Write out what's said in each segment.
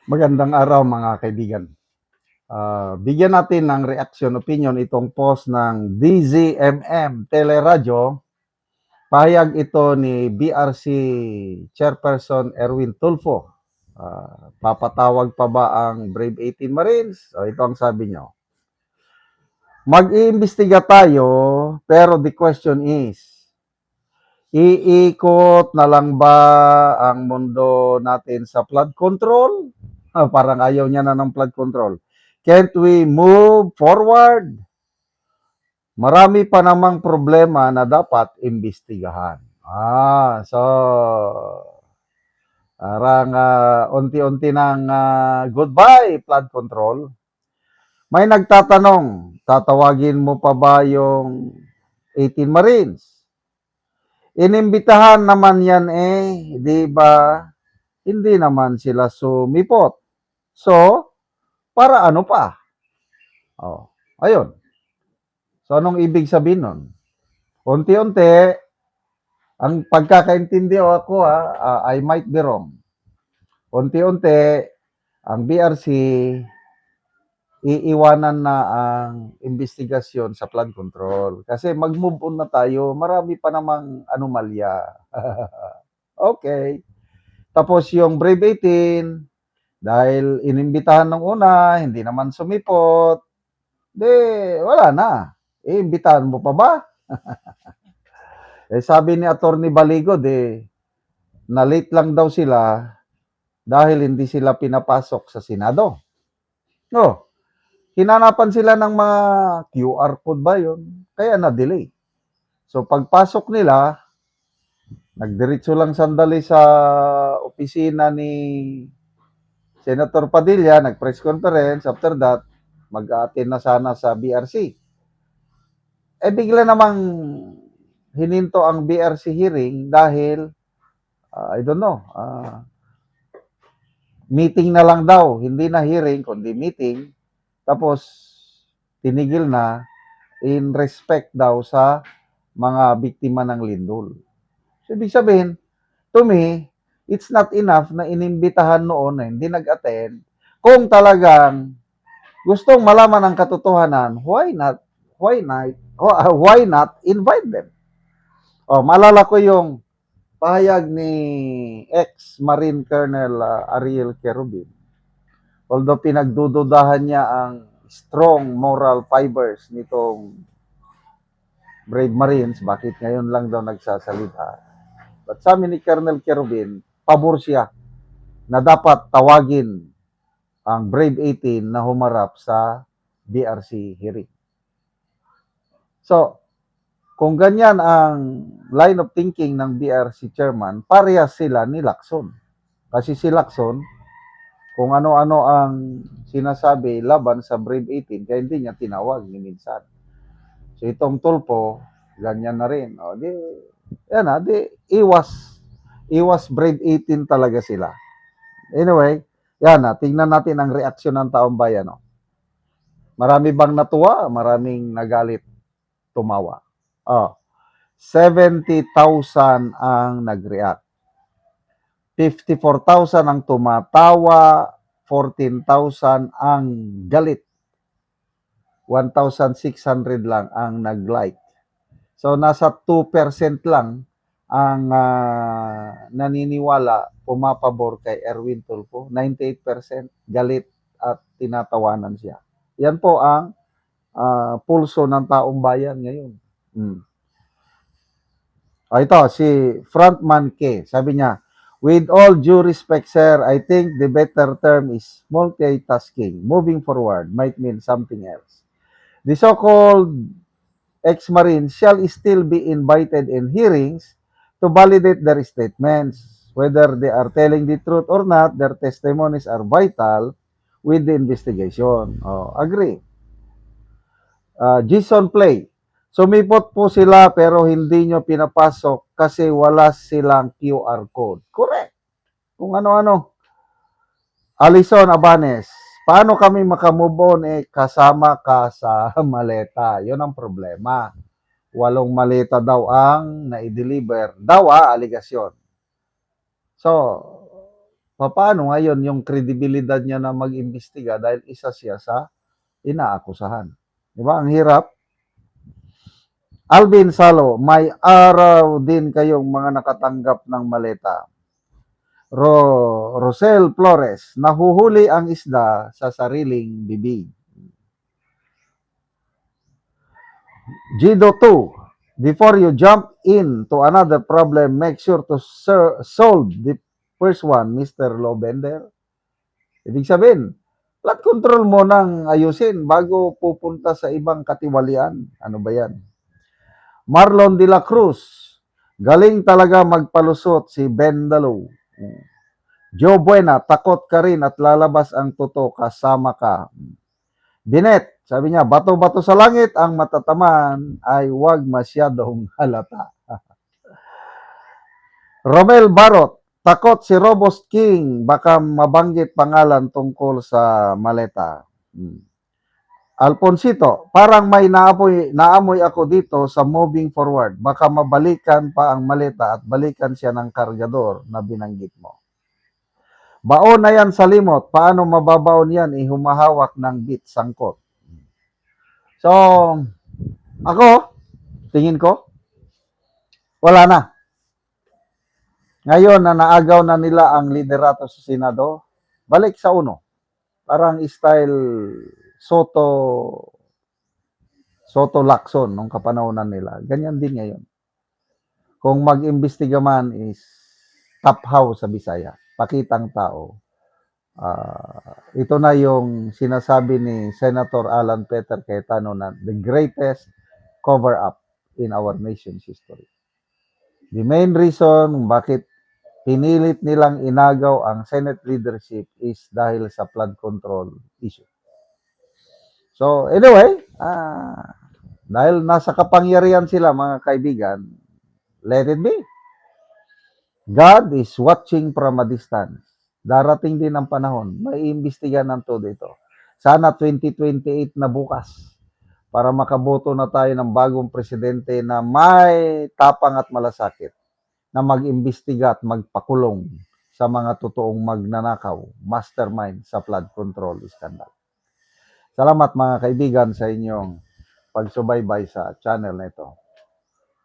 Magandang araw mga kaibigan. Bigyan natin ng reaction opinion itong post ng DZMM Teleradyo. Pahayag ito ni BRC Chairperson Erwin Tulfo. Papatawag pa ba ang Brave 18 Marines? Ito ang sabi nyo. Mag-iimbestiga tayo, pero the question is, iikot na lang ba ang mundo natin sa flood control? Parang ayaw niya na ng flood control. Can't we move forward? Marami pa namang problema na dapat imbestigahan. So parang unti-unti ng goodbye flood control. May nagtatanong, tatawagin mo pa ba yung 18 Marines? Inimbitahan naman yan di ba? Hindi naman sila sumipot. So, para ano pa? Ayun. So, anong ibig sabihin nun? Unti-unti, ang pagkakaintindi ako, I might be wrong. Unti-unti, ang BRC, iiwanan na ang investigasyon sa flood control. Kasi mag-move on na tayo, marami pa namang anomalya. Okay. Tapos yung Brave 18, dahil inimbitahan ng una, hindi naman sumipot, wala na. Imbitahan mo pa ba? Sabi ni Attorney Baligod, na-late lang daw sila dahil hindi sila pinapasok sa Senado. No, hinanapan sila ng mga QR code ba yun? Kaya na-delay. So pagpasok nila, nagdiretso lang sandali sa opisina ni Senator Padilla, nag-press conference. After that, mag-attend na sana sa BRC. Bigla namang hininto ang BRC hearing dahil, I don't know, meeting na lang daw, hindi na hearing, kundi meeting. Tapos, tinigil na in respect daw sa mga biktima ng lindol. So, ibig sabihin, to me, it's not enough na inimbitahan noon na hindi nag-attend. Kung talagang gustong malaman ang katotohanan, why not invite them? Maalala ko yung pahayag ni ex-Marine Colonel Ariel Kerubin. Although pinagdududahan niya ang strong moral fibers nitong Brave Marines, bakit ngayon lang daw nagsasalita? But sa amin ni Colonel Kerubin, pabor siya na dapat tawagin ang Brave 18 na humarap sa BRC hearing. So, kung ganyan ang line of thinking ng BRC chairman, parehas sila ni Lacson. Kasi si Lacson, kung ano-ano ang sinasabi laban sa Brave 18, kaya hindi niya tinawag ni minsan. So itong Tulfo, ganyan na rin. Iwas Brave 18 talaga sila. Anyway, tingnan natin ang reaksyon ng taong bayan. Marami bang natuwa? Maraming nagalit, tumawa. 70,000 ang nag-react. 54,000 ang tumatawa, 14,000 ang galit. 1,600 lang ang nag-like. So nasa 2% lang ang naniniwala, pumapabor kay Erwin Tulfo. 98% galit at tinatawanan siya. Yan po ang pulso ng taong bayan ngayon. Ito, si Frontman K. Sabi niya, with all due respect, sir, I think the better term is multitasking. Moving forward might mean something else. The so-called ex-Marines shall still be invited in hearings to validate their statements. Whether they are telling the truth or not, their testimonies are vital with the investigation. Agree. Jason Play. Sumipot po sila pero hindi nyo pinapasok kasi wala silang QR code. Correct. Kung ano-ano. Alison Abanes. Paano kami makamove on kasama ka sa maleta? Yun ang problema. 8 maleta daw ang na-deliver. Daw aligasyon. So, paano ngayon yung kredibilidad niya na mag-imbestiga dahil isa siya sa inaakusahan. Di ba? Ang hirap. Alvin Salo, may araw din kayong mga nakatanggap ng maleta. Rosel Flores, nahuhuli ang isda sa sariling bibig. Gido 2, before you jump into another problem, make sure to solve the first one, Mr. Lobender. Ibig sabihin, flood control mo nang ayusin bago pupunta sa ibang katiwalian. Ano ba yan? Marlon de la Cruz, galing talaga magpalusot si Ben Dalo. Joe Buena, takot ka rin at lalabas ang totoo kasama ka. Binet, sabi niya, bato-bato sa langit ang matataman ay huwag masyadong halata. Romel Barot, takot si Robos King, baka mabanggit pangalan tungkol sa maleta. Alfonsito, parang may naamoy ako dito sa moving forward. Baka mabalikan pa ang maleta at balikan siya ng kargador na binanggit mo. Baon na yan sa limot. Paano mababaon yan? Humahawak ng bit sangkot. So, ako, tingin ko, wala na. Ngayon na naagaw na nila ang liderato sa Senado, balik sa uno. Parang style Soto Lacson nung kapanahonan nila. Ganyan din ngayon. Kung mag-imbestiga man is taphaw sa Bisaya. Pakitang tao. Ito na yung sinasabi ni Senator Alan Peter Cayetano na the greatest cover-up in our nation's history. The main reason bakit pinilit nilang inagaw ang Senate leadership is dahil sa flood control issue. So, anyway, dahil nasa kapangyarihan sila, mga kaibigan, let it be. God is watching from a distance. Darating din ang panahon, may iimbestigahan ng todo ito. Sana 2028 na bukas para makaboto na tayo ng bagong presidente na may tapang at malasakit na mag-imbestiga at magpakulong sa mga totoong magnanakaw, mastermind sa flood control scandal. Salamat mga kaibigan sa inyong pagsubaybay sa channel na ito.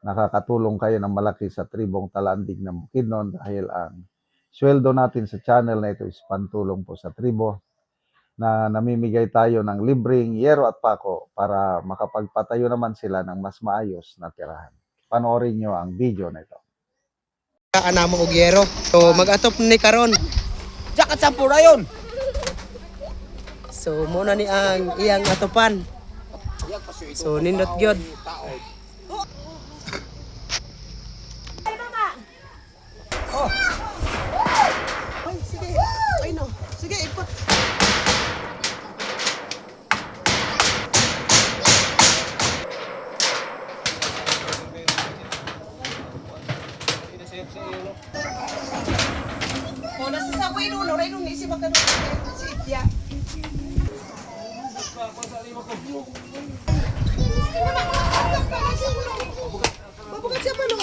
Nakakatulong kayo ng malaki sa tribong Talandig ng Bukidnon dahil ang sweldo natin sa channel na ito is pantulong po sa tribo na namimigay tayo ng libreng yero at pako para makapagpatayo naman sila ng mas maayos na tirahan. Panoorin nyo ang video na ito. Ana mo og yero. So mag-atop ni karon. Jakat sa purayon. So muna ni ang iyang atopan. So nindot gyud. Oh. Ay, sige. Ay no. Sige, ikot. Oh, nasa sabay no, ray no ni si makano si Itya. Babukat siya pa no.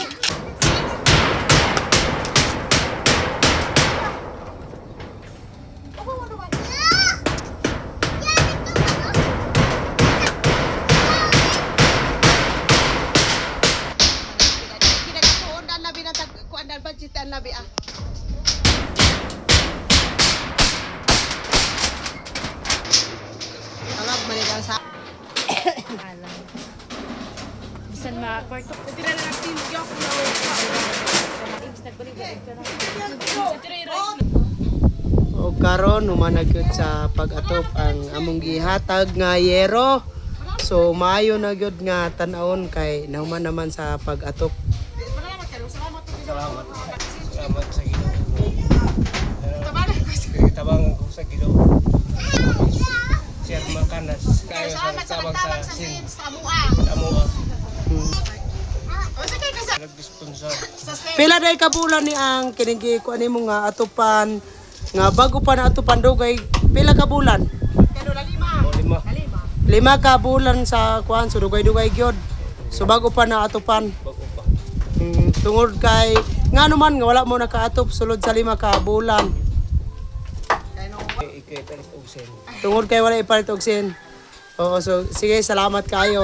Budgetan labi ah. Alam manigang sa Alam. Bisan ma-kwarto. Tira na natin yung O karon humanag gyud sa pag-atop ang among gihatag nga yero. So maayo na gyud nga tan-awon kay nahuman naman sa pag-atop. salamat. Salamat sa Ginoo. Tabang ko sa Ginoo. Sir Makanas. Kayo sa tabang sa sin. Amua. Nag-sponsor. Pila day ka bulan ni ang kining kuan nimo nga atupan nga bago pa na atupan dugay pila ka bulan? Lima. 5 ka bulan sa kuan so dugay-dugay gyud. So bago pa na atupan. Bago pa. Tungod kay nga naman nga wala mo nakaatop sulod sa 5 ka bulan. ikay talis og sen. Tungod kay wala ipalit og sin. Oo, so sige, salamat kayo.